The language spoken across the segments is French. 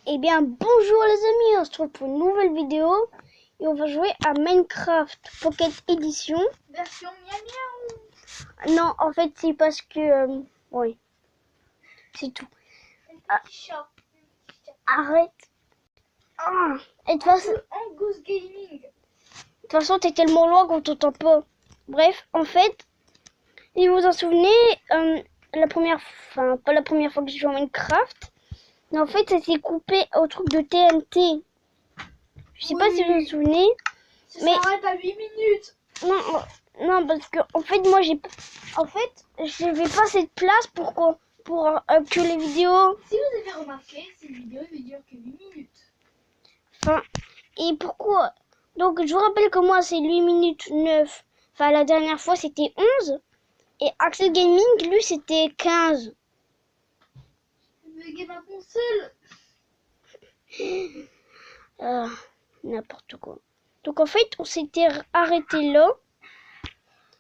Eh bien, bonjour les amis, on se retrouve pour une nouvelle vidéo et on va jouer à Minecraft Pocket Edition. Version miaou miaou. Non, en fait, c'est parce que... oui, c'est tout. Arrête. Ah. Et de toute façon, Angus Gaming. t'es tellement loin qu'on t'entend pas. Bref, en fait, si vous vous en souvenez, la première fois, pas la première fois que j'ai joué à Minecraft, mais en fait, ça s'est coupé au truc de TNT. Je sais pas si vous vous souvenez. Ça s'arrête à 8 minutes. Non, parce que en fait, moi, j'avais pas cette place pour que les vidéos. Si vous avez remarqué, cette vidéo ne dure que 8 minutes. Enfin, et pourquoi? Donc, je vous rappelle que moi, c'est 8 minutes 9. Enfin, la dernière fois, c'était 11. Et Axel Gaming, lui, c'était 15. Buguer ma console. N'importe quoi. Donc, en fait, on s'était arrêté là.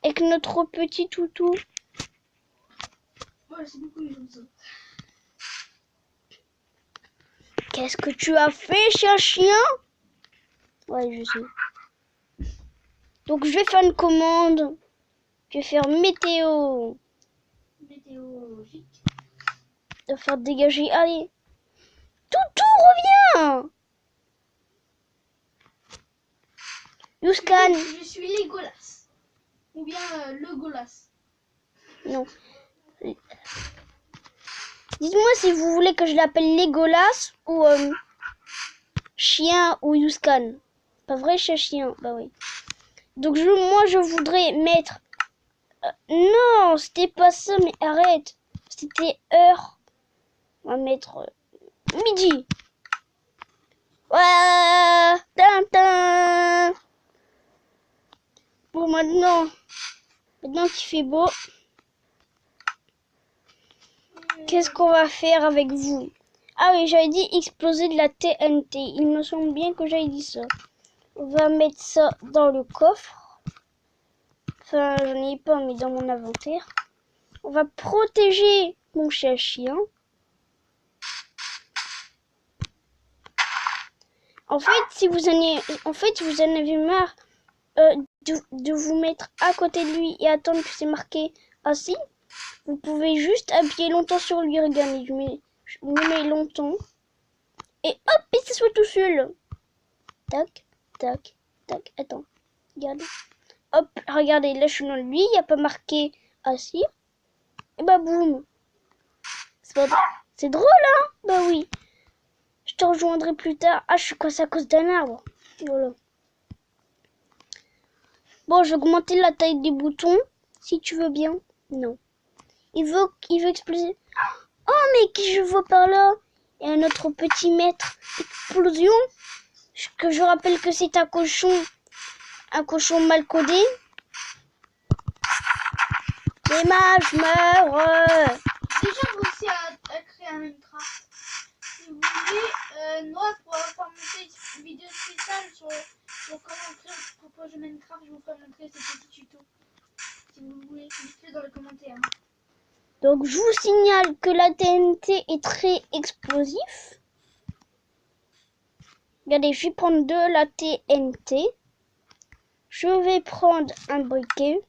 Avec notre petit toutou. Ouais, c'est beaucoup mieux comme ça. Qu'est-ce que tu as fait, chien? Ouais, je sais. Donc, je vais faire une commande. Je vais faire météo. Météorologique. Je vais faire dégager. Allez. Toutou, reviens. Youskan. Je suis Legolas. Ou bien le Golas. Non. Dites-moi si vous voulez que je l'appelle Legolas ou chien ou Youskan. Pas vrai, chien? Bah oui. Donc moi je voudrais mettre... non, c'était pas ça, mais arrête. C'était heure. On va mettre midi. Ouais. Tintin. Bon, maintenant qu'il fait beau, qu'est-ce qu'on va faire avec vous? Ah oui, j'avais dit exploser de la TNT. Il me semble bien que j'avais dit ça. On va mettre ça dans le coffre. Enfin, j'en ai pas, mais dans mon inventaire. On va protéger mon chien. En fait, vous en avez marre de vous mettre à côté de lui et attendre que c'est marqué assis, vous pouvez juste appuyer longtemps sur lui. Regardez, je me mets longtemps. Et hop, il s'assoit tout seul. Tac, tac, tac. Attends, regarde. Hop, regardez, là je suis dans lui, il n'y a pas marqué assis. Et bah boum. C'est drôle, hein? Bah oui. Je te rejoindrai plus tard. Ah, je suis coincée à cause d'un arbre. Voilà. Bon, je vais augmenter la taille des boutons, si tu veux bien. Non. Il veut exploser. Oh, mais qui je vois par là? Il y a notre petit maître explosion. Que je rappelle que c'est un cochon mal codé. Les mages meurent. Déjà, vous aussi à créer un Minecraft. Si vous voulez, moi, pour faire monter une vidéo spéciale sur comment créer un projet Minecraft, je vous ferai montrer ces petits tutos. Si vous voulez, dites-le dans les commentaires. Donc, je vous signale que la TNT est très explosif. Regardez, je vais prendre de la TNT. Je vais prendre un briquet.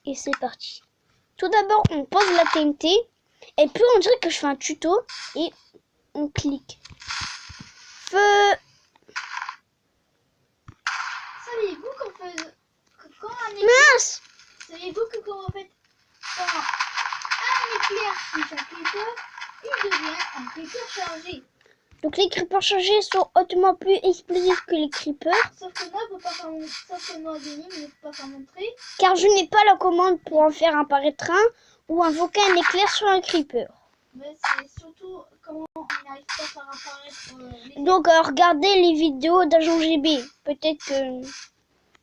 Et c'est parti. Tout d'abord, on pose la TNT. Et puis, on dirait que je fais un tuto. Et on clique. Feu. Saviez-vous quand un éclair... Mince. Saviez-vous que quand en fait, quand un éclair touche un creeper, il devient un creeper chargé. Donc les creepers chargés sont hautement plus explosifs que les creepers. Sauf que moi, je peux pas faire montrer. Sauf que moi, Denis, je ne peux pas faire montrer. Car je n'ai pas la commande pour en faire apparaître un ou invoquer un éclair sur un creeper. Mais c'est surtout comment on n'arrive pas à faire apparaître Donc regardez les vidéos d'Agent GB. Peut-être que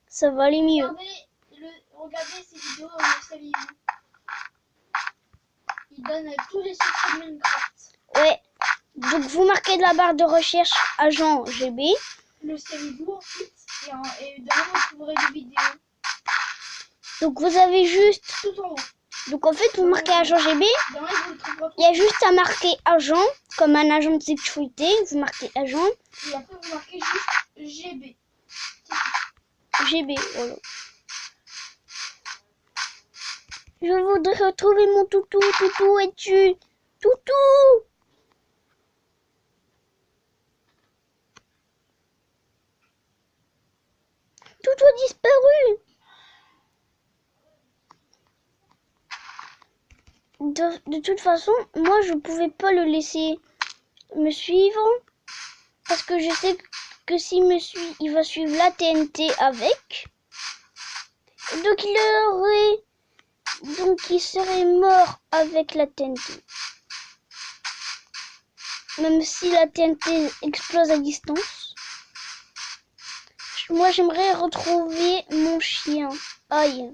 ça va aller mieux. Regardez ces vidéos, saviez-vous. Il donne tous les secrets de Minecraft. Ouais. Donc vous marquez de la barre de recherche Agent GB. Le saviez-vous ensuite. Et dedans vous trouverez des vidéos. Donc vous avez juste... Tout en haut. Donc en fait, vous marquez agent GB. Dans les autres profils. Il y a juste à marquer agent, comme un agent de sécurité. Vous marquez agent. Et après, vous marquez juste GB. GB, voilà. Je voudrais retrouver mon toutou. Toutou, es-tu? Toutou! Toutou a disparu. De toute façon, moi je pouvais pas le laisser me suivre parce que je sais que s'il me suit, il va suivre la TNT avec. Donc il serait mort avec la TNT. Même si la TNT explose à distance. Moi j'aimerais retrouver mon chien. Aïe.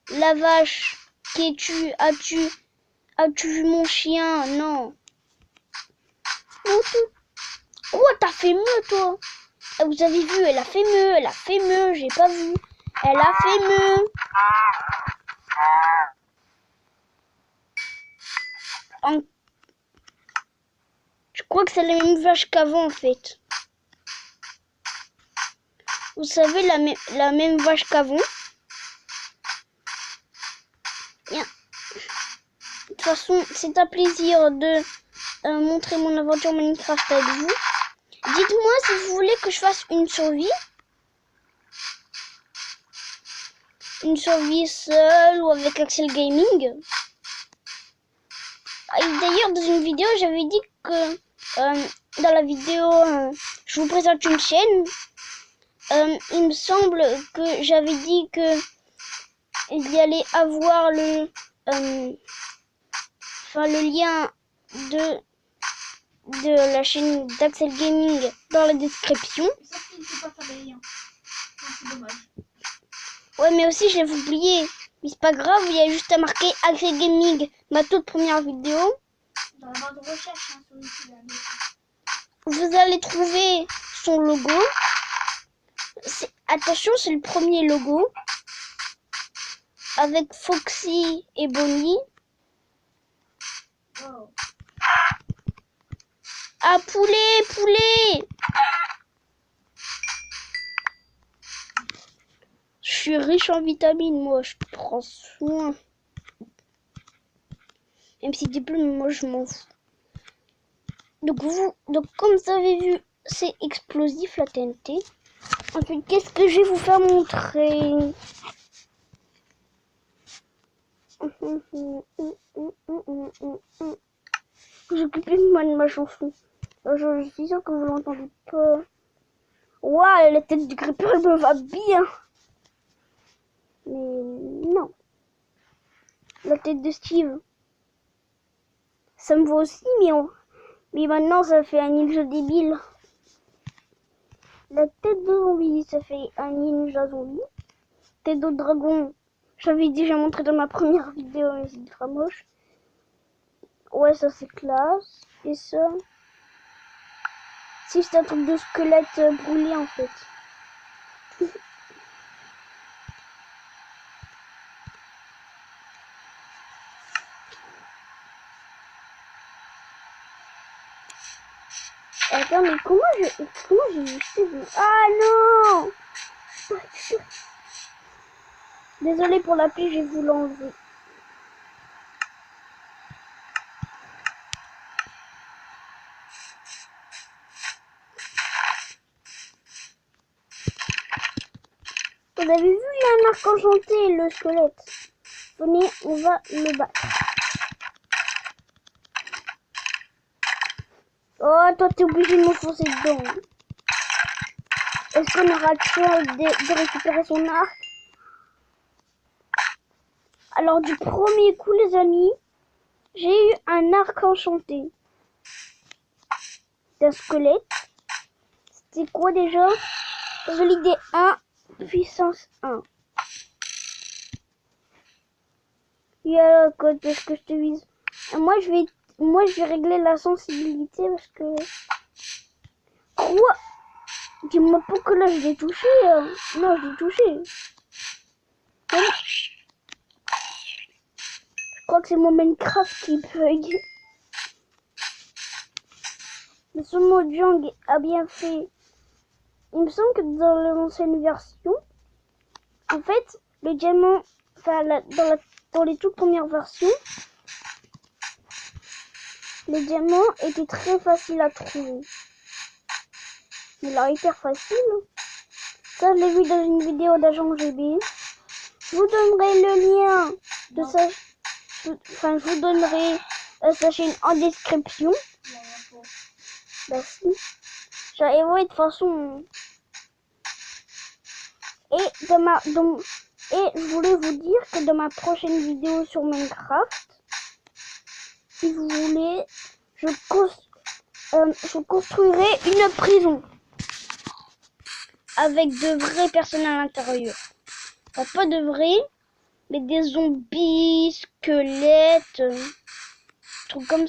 La vache. Qu'es-tu? As-tu vu mon chien? Non. Oh, t'as fait mieux, toi. Vous avez vu, elle a fait mieux, j'ai pas vu. Elle a fait mieux. Je crois que c'est la même vache qu'avant, en fait. Vous savez, la même vache qu'avant. Bien. De toute façon, c'est un plaisir de montrer mon aventure Minecraft avec vous. Dites-moi si vous voulez que je fasse une survie. Une survie seule ou avec Axel Gaming. Et d'ailleurs, dans une vidéo, j'avais dit que dans la vidéo, je vous présente une chaîne. Il me semble que j'avais dit que il y allait avoir le lien de la chaîne d'Axel Gaming dans la description. Ça, il ne faut pas faire des liens. C'est dommage. Ouais, mais aussi je l'ai oublié. Mais c'est pas grave, il y a juste à marquer Axel Gaming, ma toute première vidéo. Dans la barre de recherche, sur YouTube. Vous allez trouver son logo. Attention, c'est le premier logo. Avec Foxy et Bonnie. Wow. Ah, poulet! Je suis riche en vitamines, moi, je prends soin. Même si diplôme, moi, je m'en fous. Donc, comme vous avez vu, c'est explosif, la TNT. Ensuite, qu'est-ce que je vais vous faire montrer? J'occupe moi de ma chanson. Je suis sûre que vous l'entendez pas. Waouh, la tête du grippeur, elle me va bien. Mais non. La tête de Steve. Ça me va aussi, mais maintenant ça fait un ninja débile. La tête de zombie, ça fait un ninja zombie. Tête de dragon, j'avais déjà montré dans ma première vidéo, mais c'est très moche. Ouais, ça c'est classe. Et ça, si c'est un truc de squelette brûlé en fait. Attends, mais comment j'ai jeté de... Ah non! Désolée pour l'appli, je vais vous l'enlever. Vous avez vu, il y a un arc enchanté, le squelette. Venez, on va le battre. Oh, toi, t'es obligé de me foncer dedans. Est-ce qu'on aura de chance de récupérer son arc? Alors, du premier coup, les amis, j'ai eu un arc enchanté. D'un squelette. C'était quoi déjà? Validé 1, puissance 1. Il y a le code parce que je te vise. Moi, je vais régler la sensibilité parce que... Quoi? Dis-moi pas que là, je l'ai touché. Non, je l'ai touché. Je crois que c'est mon Minecraft qui bug. Mais ce Mojang a bien fait. Il me semble que dans l'ancienne version, en fait, le diamant, enfin, dans les toutes premières versions, les diamants étaient très faciles à trouver. Il est hyper facile. Ça, je l'ai vu dans une vidéo d'Agent GB. Je vous donnerai le lien de sa... Enfin, je vous donnerai sa chaîne en description. Merci. Et ouais, de toute façon... Et je voulais vous dire que dans ma prochaine vidéo sur Minecraft, si vous voulez, je construirai une prison avec de vraies personnes à l'intérieur. Enfin, pas de vrais, mais des zombies, squelettes, trucs comme